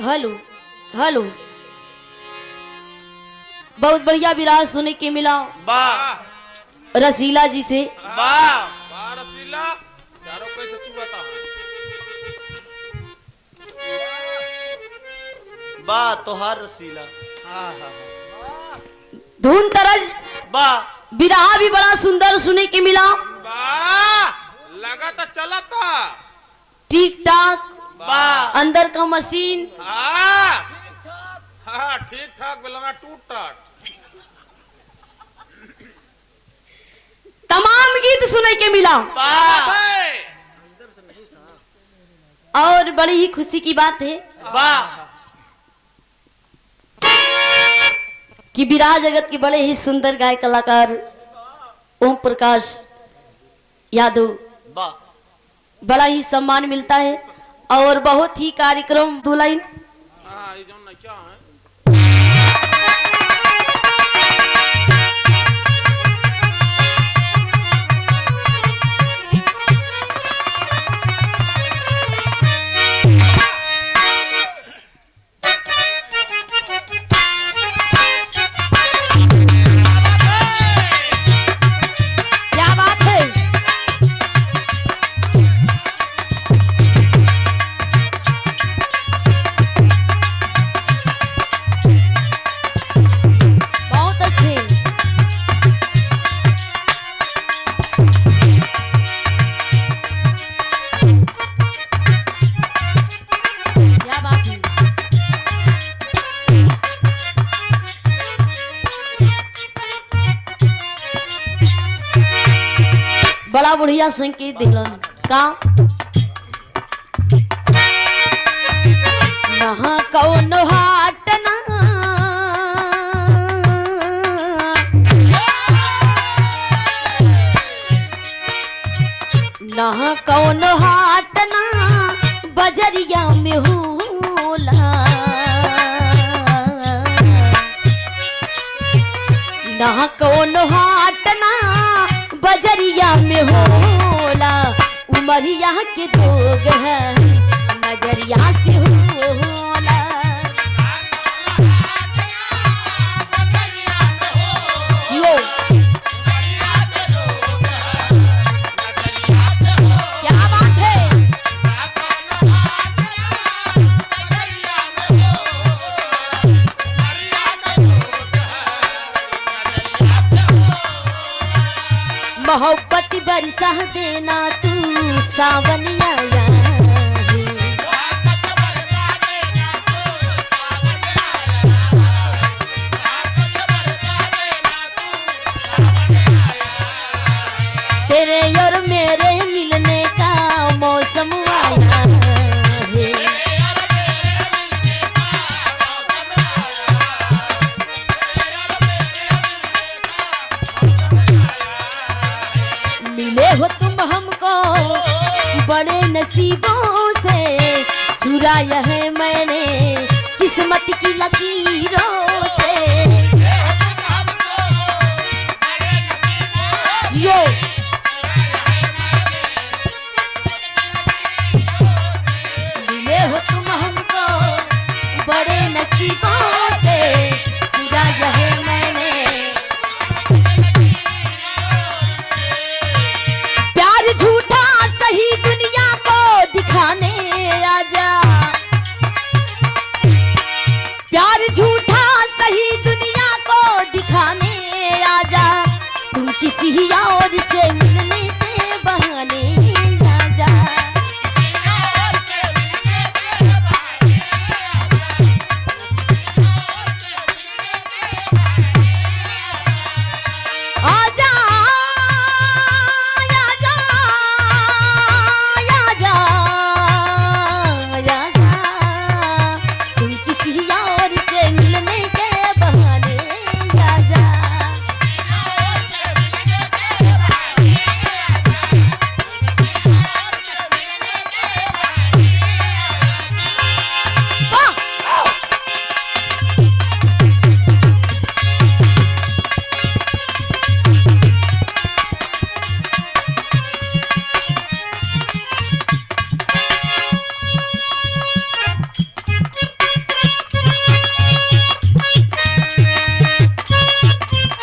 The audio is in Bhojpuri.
हेलो हेलो, बहुत बढ़िया विराज सुने के मिला वाह रसीला जी से। वाह वाह रसीला चारों कैसे चुआता है। वाह तोहार रसीला धुन तरज वाह बिरहा भी बड़ा सुंदर सुने के मिला। वाह लगा तो चला था। ठीक ठाक वाह अंदर का मशीन हाँ हाँ ठीक ठाक बेलना टूट टाट। तमाम गीत सुने के मिला वाह और बड़ी ही खुशी की बात है वाह कि विराह जगत के बड़े ही सुंदर गायक कलाकार ओम प्रकाश यादव वाह बड़ा ही सम्मान मिलता है और बहुत ही कार्यक्रम दो लाइन हाँ ये जो ना क्या है। क्या बात है। बहुत अच्छे क्या बात है। बड़ा बढ़िया संकेत दिलन का नहा कौनो हाट ना नहा कौनो हाट ना बजरिया में होला नहा कौनो हाट ना बजरिया में होला उमरिया के दोग है नजरिया से होला। जियो क्या बात है। मोहब्बत बरसा देना तू सावन आया है। तेरे और मेरे मिलने का मौसम आया है। मिले हो तुम हमको बड़े नसीबों से चुराया है मैंने किस्मत की लकीरों से। जियो